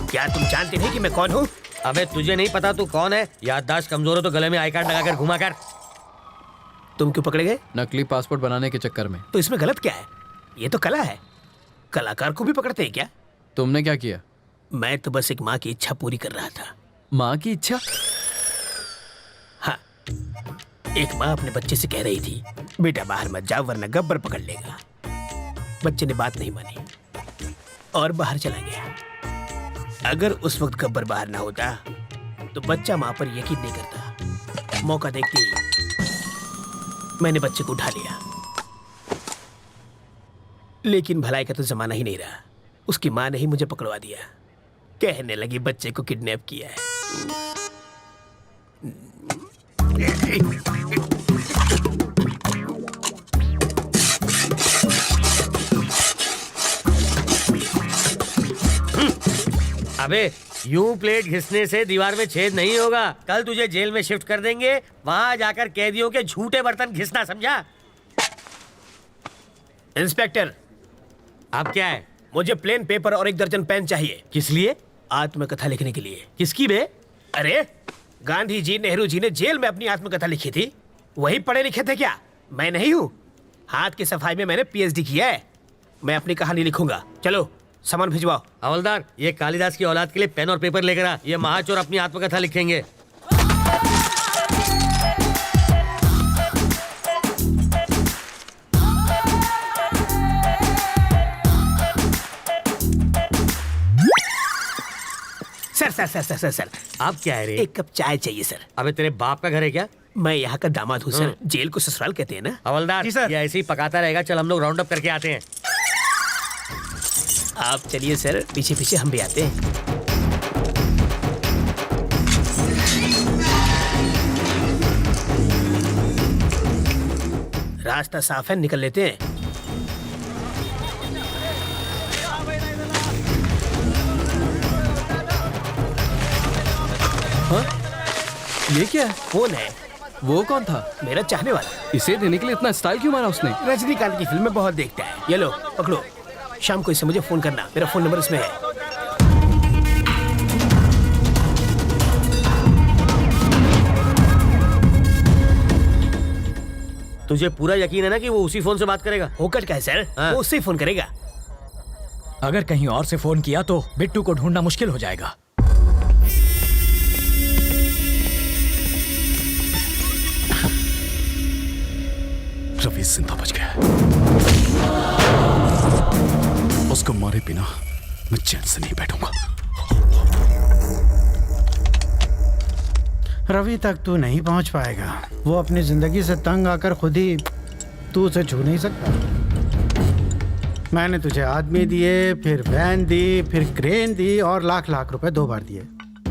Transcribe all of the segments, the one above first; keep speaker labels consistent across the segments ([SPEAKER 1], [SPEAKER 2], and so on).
[SPEAKER 1] क्या तुम जानते नहीं कि मैं कौन हूँ?
[SPEAKER 2] अबे तुझे नहीं पता तू कौन है? याददाश्त कमजोर हो तो गले में आई कार्ड लगाकर घुमा कर।
[SPEAKER 1] तुम क्यों पकड़े गए?
[SPEAKER 3] नकली पासपोर्ट बनाने के चक्कर में।
[SPEAKER 1] तो इसमें गलत क्या है? ये तो कला है। कलाकार को भी पकड़ते हैं क्या?
[SPEAKER 3] तुमने क्या किया?
[SPEAKER 1] मैं तो बस एक माँ की इच्छा पूरी कर रहा था।
[SPEAKER 3] माँ की इच्छा?
[SPEAKER 1] हाँ, एक माँ अपने बच्चे से कह रही थी, बेटा बाहर मत जाओ वरना गब्बर पकड़ लेगा। बच्चे ने बात नहीं मानी और बाहर चला गया। अगर उस वक्त गब्बर बाहर ना होता तो बच्चा माँ पर यकीन नहीं करता। मौका देखते ही मैंने बच्चे को उठा लिया। लेकिन भलाई का तो जमाना ही नहीं रहा। उसकी माँ ने ही मुझे पकड़वा दिया। कहने लगी बच्चे को किडनैप किया है।
[SPEAKER 2] अबे यूं प्लेट घिसने से दीवार में छेद नहीं होगा। कल तुझे जेल में शिफ्ट कर देंगे, वहां जाकर कैदियों के झूठे बर्तन घिसना, समझा?
[SPEAKER 1] इंस्पेक्टर,
[SPEAKER 2] अब क्या है?
[SPEAKER 1] मुझे प्लेन पेपर और 1 दर्जन पेन चाहिए।
[SPEAKER 2] किस लिए?
[SPEAKER 1] आत्मकथा लिखने के लिए।
[SPEAKER 2] किसकी बे?
[SPEAKER 1] अरे गांधी जी, नेहरू जी ने जेल में अपनी आत्मकथा लिखी थी। वही पढ़े लिखे थे क्या? मैं नहीं हूँ। हाथ की सफाई में मैंने पीएचडी किया है। मैं अपनी कहानी लिखूंगा। चलो सामान भिजवाओ।
[SPEAKER 2] हवलदार, ये कालिदास की औलाद के लिए पेन और पेपर लेकर आ। ये महाचोर अपनी आत्मकथा लिखेंगे।
[SPEAKER 1] सर
[SPEAKER 2] अब क्या है रे?
[SPEAKER 1] 1 कप चाय चाहिए सर।
[SPEAKER 2] अबे तेरे बाप का घर है क्या?
[SPEAKER 1] मैं यहाँ का दामाद हूँ सर। जेल को ससुराल कहते हैं ना।
[SPEAKER 2] हवलदार,
[SPEAKER 1] जी सर।
[SPEAKER 2] ये ऐसे ही पकाता रहेगा। चल हम लोग राउंड अप करके आते हैं।
[SPEAKER 1] आप चलिए सर, पीछे पीछे हम भी आते हैं। रास्ता साफ है, निकल लेते हैं।
[SPEAKER 3] हाँ? ये क्या है?
[SPEAKER 1] कौन है?
[SPEAKER 3] वो कौन था?
[SPEAKER 1] मेरा चाहने वाला।
[SPEAKER 3] इसे देने के लिए इतना स्टाइल क्यों मारा उसने?
[SPEAKER 1] रजनीकांत की फिल्में बहुत देखता है। ये लो पकड़ो। शाम को इससे मुझे फोन करना। मेरा फोन नंबर इसमें है।
[SPEAKER 2] तुझे पूरा यकीन है ना कि वो उसी फोन से बात करेगा?
[SPEAKER 1] होकर क्या है सर?
[SPEAKER 2] हाँ।
[SPEAKER 1] वो उससे फोन करेगा।
[SPEAKER 4] अगर कहीं और से फोन किया तो बिट्टू को ढूंढना मुश्किल हो जाएगा।
[SPEAKER 5] रवि जिंदा बच गया। उसको मारे बिना मैं चैन से नहीं बैठूंगा।
[SPEAKER 6] रवि तक तू नहीं पहुंच पाएगा। वो अपनी जिंदगी से तंग आकर खुद ही तू उसे छू नहीं सकता। मैंने तुझे आदमी दिए, फिर वैन दी, फिर क्रेन दी और लाख लाख रुपए 2 बार दिए।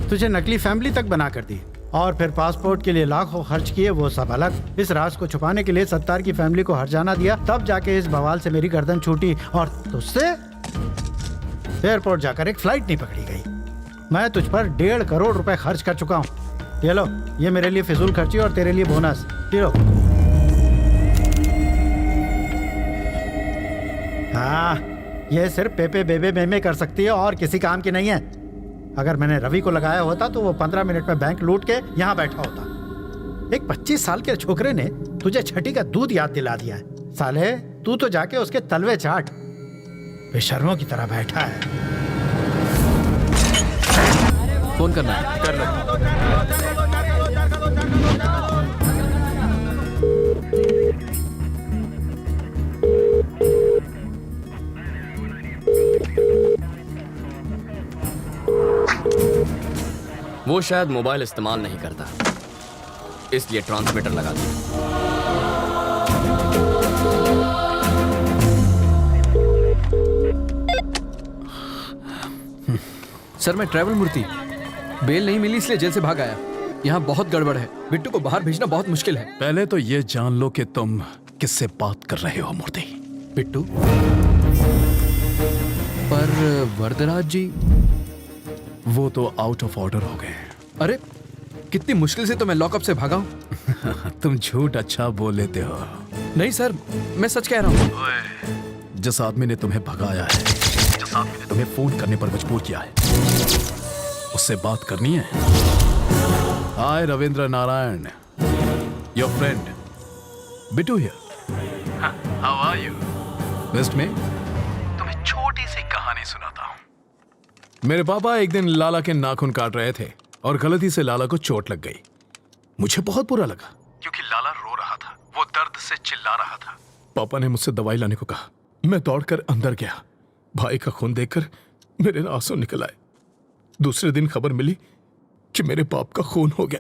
[SPEAKER 6] तुझे नकली फैमिली तक बना कर दी और फिर पासपोर्ट के लिए लाखों खर्च किए, वो सब अलग। इस राज को छुपाने के लिए सत्तार की फैमिली को हर्जाना दिया, तब जाके इस बवाल से मेरी गर्दन छूटी और तुझसे एयरपोर्ट जाकर एक फ्लाइट नहीं पकड़ी गई। मैं तुझ पर 1.5 करोड़ रुपए खर्च कर चुका हूँ। ये लो, ये मेरे लिए फिजूल खर्ची और तेरे लिए बोनस। ये लो। हाँ, ये सिर्फ पेपे बेबे मेमे कर सकती है और किसी काम की नहीं है। अगर मैंने रवि को लगाया होता तो वो 15 मिनट में बैंक लूट के यहाँ बैठा होता। एक 25 साल के छोकरे ने तुझे छठी का दूध याद दिला दिया है। साले, तू तो जाके उसके तलवे चाट। बेशर्मों की तरह बैठा है।
[SPEAKER 3] फोन करना है।
[SPEAKER 5] कर लो।
[SPEAKER 7] वो शायद मोबाइल इस्तेमाल नहीं करता, इसलिए ट्रांसमीटर लगा दिया।
[SPEAKER 3] सर, मैं ट्रैवल मूर्ति। बेल नहीं मिली इसलिए जेल से भाग आया। यहाँ बहुत गड़बड़ है। बिट्टू को बाहर भेजना बहुत मुश्किल है।
[SPEAKER 5] पहले तो ये जान लो कि तुम किससे बात कर रहे हो मूर्ति।
[SPEAKER 3] बिट्टू? पर वरदराज जी?
[SPEAKER 5] वो तो आउट ऑफ ऑर्डर हो गए।
[SPEAKER 3] अरे कितनी मुश्किल से तो मैं लॉकअप से भागा हूँ।
[SPEAKER 5] तुम झूठ अच्छा बोल लेते हो।
[SPEAKER 3] नहीं सर, मैं सच कह रहा हूँ।
[SPEAKER 5] जिस आदमी ने तुम्हें भगाया है, जिस आदमी ने तुम्हें फोन करने पर मजबूर किया है, उससे बात करनी है। Hi Ravindra Narayan, your friend Bittu here. How are you? West में तुम्हें छोटी सी कहानी सुनाता हूं। मेरे पापा एक दिन लाला के नाखून काट रहे थे और गलती से लाला को चोट लग गई। मुझे बहुत बुरा लगा क्योंकि लाला रो रहा था, वो दर्द से चिल्ला रहा था। पापा ने मुझसे दवाई लाने को कहा। मैं दौड़कर अंदर गया। भाई का खून देखकर मेरे आंसू निकल आए। दूसरे दिन खबर मिली कि मेरे बाप का खून हो गया।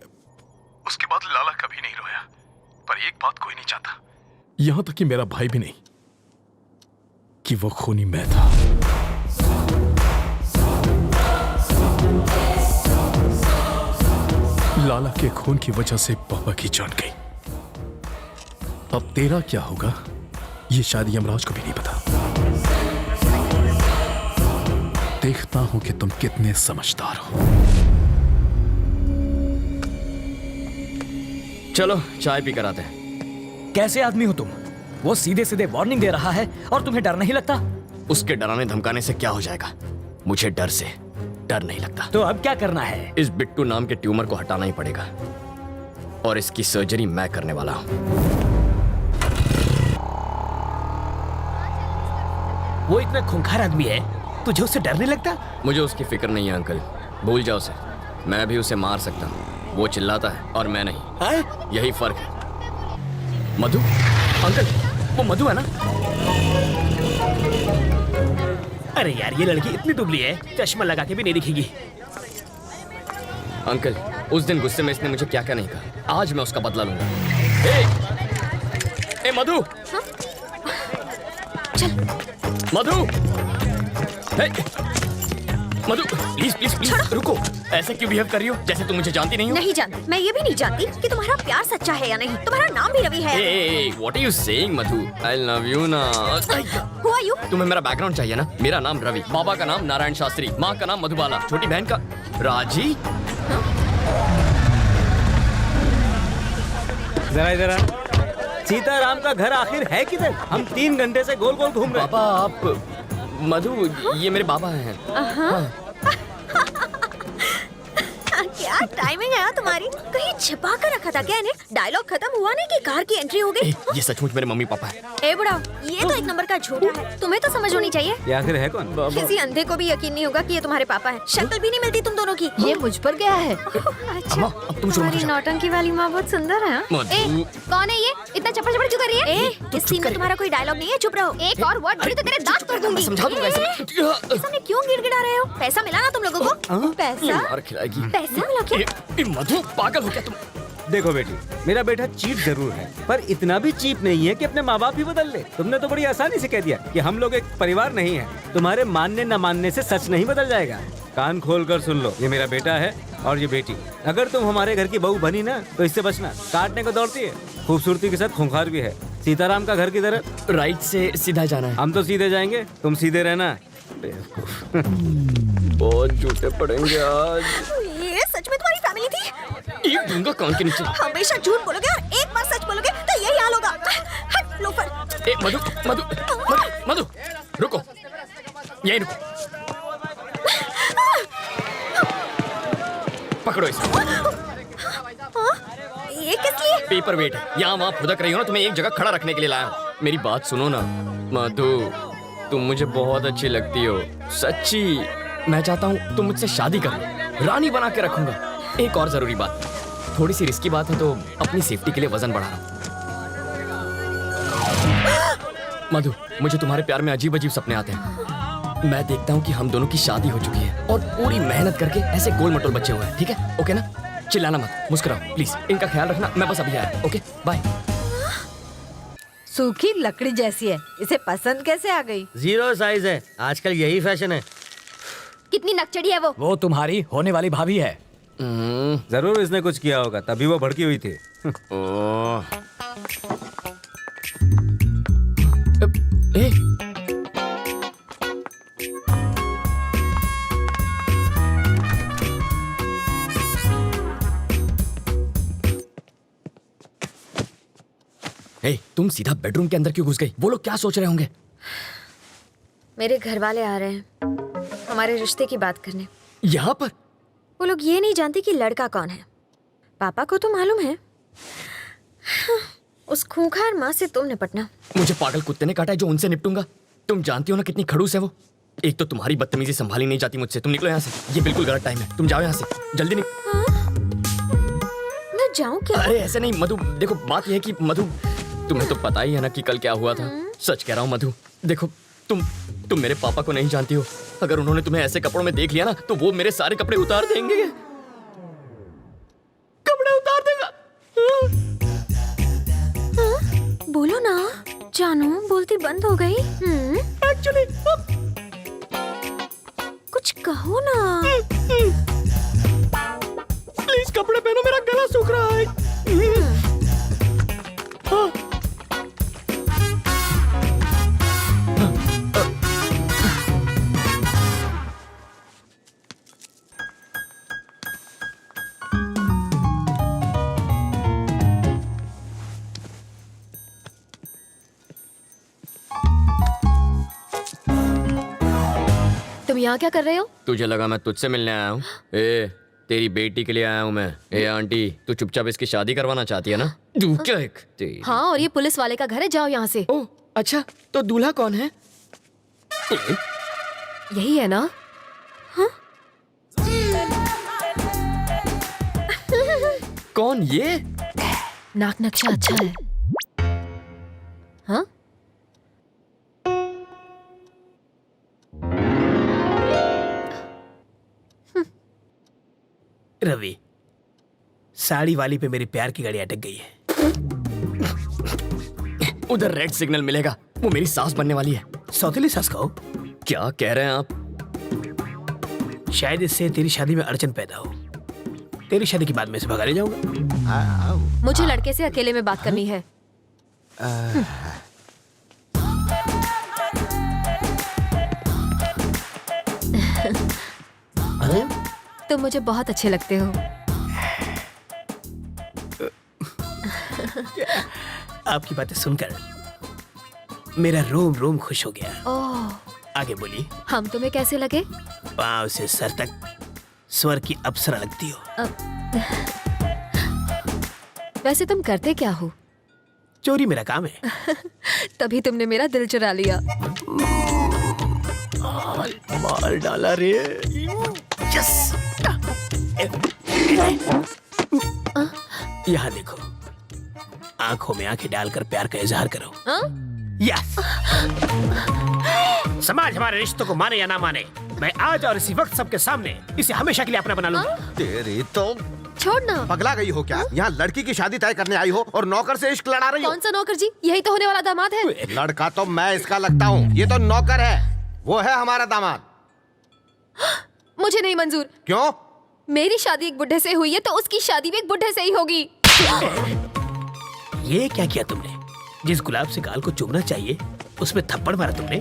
[SPEAKER 5] उसके बाद लाला कभी नहीं रोया, पर एक बात कोई नहीं चाहता, यहां तक कि मेरा भाई भी नहीं, कि वो खूनी मैं था। लाला के खून की वजह से पापा की जान गई। अब तेरा क्या होगा ये शायद यमराज को भी नहीं पता। देखता हूं कि तुम कितने समझदार हो।
[SPEAKER 7] चलो चाय पी कर आते हैं।
[SPEAKER 4] कैसे आदमी हो तुम? वो सीधे सीधे वार्निंग दे रहा है और तुम्हें डर नहीं लगता?
[SPEAKER 7] उसके डराने धमकाने से क्या हो जाएगा? मुझे डर से डर नहीं लगता।
[SPEAKER 4] तो अब क्या करना है?
[SPEAKER 7] इस बिट्टू नाम के ट्यूमर को हटाना ही पड़ेगा और इसकी सर्जरी मैं करने वाला हूं।
[SPEAKER 1] वो इतना खूंखार आदमी है, तुझे उससे डर नहीं लगता?
[SPEAKER 7] मुझे उसकी फिक्र नहीं है अंकल, भूल जाओ उसे। मैं भी उसे मार सकता हूँ, वो चिल्लाता है और मैं नहीं।
[SPEAKER 1] हाँ?
[SPEAKER 7] यही फर्क है। मधु अंकल, वो मधु है ना?
[SPEAKER 1] अरे यार, ये लड़की इतनी दुबली है, चश्मा लगा के भी नहीं दिखेगी।
[SPEAKER 7] अंकल, उस दिन गुस्से में इसने मुझे क्या क्या नहीं कहा, आज मैं उसका बदला लूंगा। ए मधु!
[SPEAKER 8] हाँ? चल।
[SPEAKER 7] मधु! हे! मधु, प्लीज प्लीज प्लीज रुको। ऐसे क्यों बिहेव कर रही हो जैसे तुम मुझे जानती नहीं हो?
[SPEAKER 8] नहीं जानती। मैं ये भी नहीं जानती कि तुम्हारा प्यार सच्चा है या नहीं। तुम्हारा नाम भी रवि है।
[SPEAKER 7] What are you saying, Madhu? I love you ना।
[SPEAKER 8] Who are you?
[SPEAKER 7] तुम्हें मेरा बैकग्राउंड चाहिए ना? मेरा नाम रवि, बाबा का नाम नारायण शास्त्री, माँ का नाम मधुबाला, छोटी बहन का राजी।
[SPEAKER 9] जरा इधर आ। सीताराम का घर आखिर है किधर? हम 3 घंटे से गोल गोल घूम रहे हैं।
[SPEAKER 7] पापा आप मधु, ये मेरे बाबा हैं।
[SPEAKER 8] क्या टाइमिंग है तुम्हारी? कहीं छिपा कर रखा था क्या इन्हें? डायलॉग खत्म हुआ नहीं कि कार की एंट्री हो गई।
[SPEAKER 7] ये सचमुच मेरे मम्मी पापा है।
[SPEAKER 8] ए बुढ़ा, ये तो एक नंबर का झूठा है। तुम्हें तो समझ होनी चाहिए।
[SPEAKER 9] ये आखिर है कौन?
[SPEAKER 8] किसी अंधे को भी यकीन नहीं होगा कि ये तुम्हारे पापा हैं। शक्ल भी नहीं मिलती तुम दोनों की। ये मुझ पर गया है।
[SPEAKER 7] अम्मा, अब तुम शुरू
[SPEAKER 8] तुम्हारी
[SPEAKER 7] करो।
[SPEAKER 8] नौटंकी वाली माँ बहुत सुंदर है।
[SPEAKER 7] मधु।
[SPEAKER 8] कौन है ये? इतना चप्पड़ चप्पड़ क्यों कर रही है? इस सीन में तुम्हारा कोई डायलॉग नहीं है, चुप रहो। एक और वर्ड बोली तो तेरे दांत तोड़ दूंगी।
[SPEAKER 7] समझा दूंगा ऐसे।
[SPEAKER 8] सामने क्यों गिड़गिड़ा रहे हो? पैसा मिला ना तुम लोगों को? पैसा?
[SPEAKER 7] मार खिलाएगी।
[SPEAKER 8] पैसा मिला क्या?
[SPEAKER 7] मधु, पागल हो क्या तुम?
[SPEAKER 9] देखो बेटी, मेरा बेटा चीप जरूर है, पर इतना भी चीप नहीं है कि अपने माँ बाप भी बदल ले। तुमने तो बड़ी आसानी से कह दिया कि हम लोग एक परिवार नहीं है। तुम्हारे मानने न मानने से सच नहीं बदल जाएगा। कान खोल कर सुन लो, ये मेरा बेटा है और ये बेटी। अगर तुम हमारे घर की बहू बनी ना तो इससे बचना। काटने को दौड़ती है, खूबसूरती के साथ खूंखार भी है। सीताराम का घर किधर है?
[SPEAKER 7] राइट से सीधा जाना है।
[SPEAKER 9] हम तो सीधे जाएंगे, तुम सीधे रहना।
[SPEAKER 7] बहुत झूठे पड़ेंगे आज।
[SPEAKER 8] ये सच में तुम्हारी फैमिली थी?
[SPEAKER 7] ये दूंगा कान के नीचे।
[SPEAKER 8] हमेशा झूठ बोलोगे और एक बार सच बोलोगे तो यही हाल होगा। हट लोफर।
[SPEAKER 7] ए मधु, मधु, मधु, मधु, रुको, यही रुको। पकड़ो इसे।
[SPEAKER 8] ये किस लिए?
[SPEAKER 7] पेपर वेट है, यहाँ वहाँ फुदक रही हो ना, तुम्हें एक जगह खड़ा रखने के लिए लाया हूँ। मेरी बात सुनो ना मधु, तुम मुझे बहुत अच्छी लगती हो, सच्ची। मैं चाहता हूँ तुम मुझसे शादी करो, रानी बना के रखूंगा। एक और जरूरी बात, थोड़ी सी रिस्की बात है तो अपनी सेफ्टी के लिए वजन बढ़ा रहा हूँ। मधु, मुझे तुम्हारे प्यार में अजीब अजीब सपने आते हैं। मैं देखता हूँ कि हम दोनों की शादी हो चुकी है और पूरी मेहनत करके ऐसे गोल मटोल बच्चे हुए हैं। ठीक है? ओके ना? चिल्लाना मत, मुस्कुराओ प्लीज। इनका ख्याल रखना, मैं बस अभी आया। Okay bye.
[SPEAKER 10] सूखी लकड़ी जैसी है, इसे पसंद कैसे आ गई?
[SPEAKER 2] 0 साइज है, आजकल यही फैशन है।
[SPEAKER 8] कितनी नकचड़ी है वो?
[SPEAKER 4] वो तुम्हारी होने वाली भाभी है।
[SPEAKER 9] जरूर इसने कुछ किया होगा, तभी वो भड़की हुई थी।
[SPEAKER 7] ए, तुम सीधा बेडरूम के अंदर क्यों घुस गई? वो लोग क्या सोच रहे होंगे?
[SPEAKER 8] मेरे घर वाले आ रहे हैं हमारे रिश्ते की बात करने।
[SPEAKER 7] यहाँ पर?
[SPEAKER 8] वो लोग ये नहीं जानते कि लड़का कौन है। पापा को तो मालूम है। उस खूंखार माँ से तुम निपटना।
[SPEAKER 7] मुझे पागल कुत्ते ने काटा है जो उनसे निपटूंगा। तुम जानती हो ना कितनी खड़ूस है वो। एक तो तुम्हारी बदतमीजी संभाली नहीं जाती मुझसे। तुम निकलो यहाँ से, ये बिल्कुल गलत टाइम है। तुम जाओ यहाँ से जल्दी
[SPEAKER 8] मैं जाऊँ क्या?
[SPEAKER 7] अरे ऐसे नहीं मधु, देखो बात यह है कि मधु, तुम्हें तो पता ही है ना कि कल क्या हुआ था। सच कह रहा हूँ मधु, देखो तुम मेरे पापा को नहीं जानती हो। अगर उन्होंने तुम्हें ऐसे कपड़ों में देख लिया ना तो वो मेरे सारे कपड़े उतार देंगे। कपड़े उतार देगा।
[SPEAKER 8] बोलो ना जानू, बोलती बंद हो गई।
[SPEAKER 7] एक्चुअली
[SPEAKER 8] कुछ कहो ना।
[SPEAKER 7] प्लीज कपड़े पहनो, मेरा गला सूख रहा है। हाँ।
[SPEAKER 8] तुम यहाँ क्या कर रहे हो?
[SPEAKER 7] तुझे लगा मैं तुझसे मिलने आया हूँ? ए, तेरी बेटी के लिए आया हूँ मैं। ए आंटी, तू चुपचाप इसकी शादी करवाना चाहती है ना? तू क्या एक
[SPEAKER 8] हाँ, और ये पुलिस वाले का घर है, जाओ यहाँ से।
[SPEAKER 7] ओह अच्छा, तो दूल्हा कौन है?
[SPEAKER 8] यही है ना? हाँ?
[SPEAKER 7] कौन ये?
[SPEAKER 8] नाक नक्शा अच्छा है। हाँ?
[SPEAKER 1] रवि, साड़ी वाली पे मेरी प्यार की गाड़ी अटक गई है।
[SPEAKER 7] उधर रेड सिग्नल मिलेगा, वो मेरी सास बनने वाली है।
[SPEAKER 1] सौतेली सास कहो?
[SPEAKER 7] क्या कह रहे हैं आप?
[SPEAKER 1] शायद इससे तेरी शादी में अड़चन पैदा हो। तेरी शादी के बाद मैं इसे भगा ले जाऊंगा।
[SPEAKER 8] मुझे लड़के से अकेले में बात करनी है। तुम मुझे बहुत अच्छे लगते हो।
[SPEAKER 1] आपकी बातें सुनकर मेरा रोम रोम खुश हो गया।
[SPEAKER 8] ओह,
[SPEAKER 1] आगे बोलिए।
[SPEAKER 8] हम तुम्हें कैसे लगे?
[SPEAKER 1] पाँव से सर तक स्वर की अप्सरा लगती हो।
[SPEAKER 8] वैसे तुम करते क्या हो?
[SPEAKER 1] चोरी मेरा काम है।
[SPEAKER 8] तभी तुमने मेरा दिल चुरा लिया।
[SPEAKER 1] मार डाला रे। यस। यहाँ देखो, आंखों में आंखें डालकर प्यार का इजहार करो। यस। समाज हमारे रिश्तों को माने या ना माने, मैं आज और इसी वक्त सबके सामने इसे हमेशा के लिए अपना बना लूंगा।
[SPEAKER 11] तेरी तो
[SPEAKER 8] छोड़ना।
[SPEAKER 11] पगला गई हो क्या? यहाँ लड़की की शादी तय करने आई हो और नौकर से इश्क लड़ा रही हो।
[SPEAKER 8] कौन सा नौकर जी? यही तो होने वाला दामाद है।
[SPEAKER 11] लड़का तो मैं इसका लगता हूँ, ये तो नौकर है। वो है हमारा दामाद।
[SPEAKER 8] मुझे नहीं मंजूर।
[SPEAKER 11] क्यों?
[SPEAKER 8] मेरी शादी एक बुढ़े से हुई है तो उसकी शादी भी एक बुढ़े से ही होगी।
[SPEAKER 1] ये क्या किया तुमने? जिस गुलाब से गाल को चूमना चाहिए उसमें थप्पड़ मारा तुमने।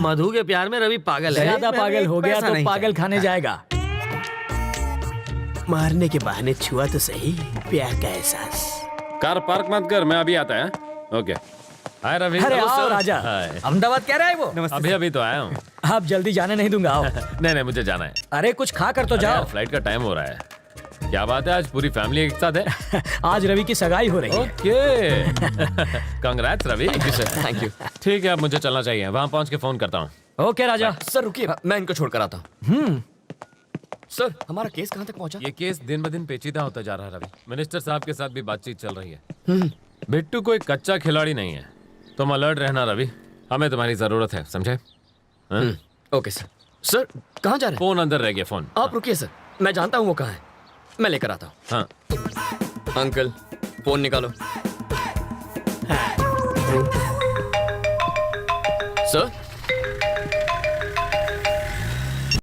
[SPEAKER 2] मधु के प्यार में रवि पागल है।
[SPEAKER 4] ज्यादा पागल हो गया तो पागल खाने जाएगा।
[SPEAKER 1] मारने के बहाने छुआ तो सही प्यार का एहसास।
[SPEAKER 12] कार पार्क मत कर, मैं अभी आता है। ओके। हाय रवि।
[SPEAKER 4] अरे आओ राजा। अहमदाबाद कह रहा है वो?
[SPEAKER 12] अभी तो आया हूँ।
[SPEAKER 4] आप जल्दी जाने नहीं दूंगा, आओ।
[SPEAKER 12] नहीं मुझे जाना है।
[SPEAKER 4] अरे कुछ खा कर तो जाओ।
[SPEAKER 12] फ्लाइट का टाइम हो रहा है। क्या बात है, आज पूरी फैमिली एक साथ है?
[SPEAKER 4] आज रवि की सगाई हो रही है।
[SPEAKER 12] Okay. Congrats Ravi.
[SPEAKER 7] Thank you.
[SPEAKER 12] ठीक है, अब मुझे चलना चाहिए। वहाँ पहुँच के फोन करता हूँ।
[SPEAKER 4] ओके राजा।
[SPEAKER 7] सर रुकिए, मैं इनको छोड़ कर आता हूँ। सर हमारा केस कहाँ तक पहुँचा?
[SPEAKER 12] ये केस दिन ब दिन पेचीदा होता जा रहा है रवि। मिनिस्टर साहब के साथ भी बातचीत चल रही है। बिट्टू कोई कच्चा खिलाड़ी नहीं है। तुम अलर्ट रहना रवि, हमें तुम्हारी जरूरत है, समझे?
[SPEAKER 7] Okay sir. सर कहाँ जा रहे हैं?
[SPEAKER 12] फोन अंदर रह गया। फोन
[SPEAKER 7] आप रुकिए सर, मैं जानता हूँ वो कहाँ है, मैं लेकर आता हूँ।
[SPEAKER 12] हाँ
[SPEAKER 7] अंकल फोन निकालो।
[SPEAKER 1] हाँ।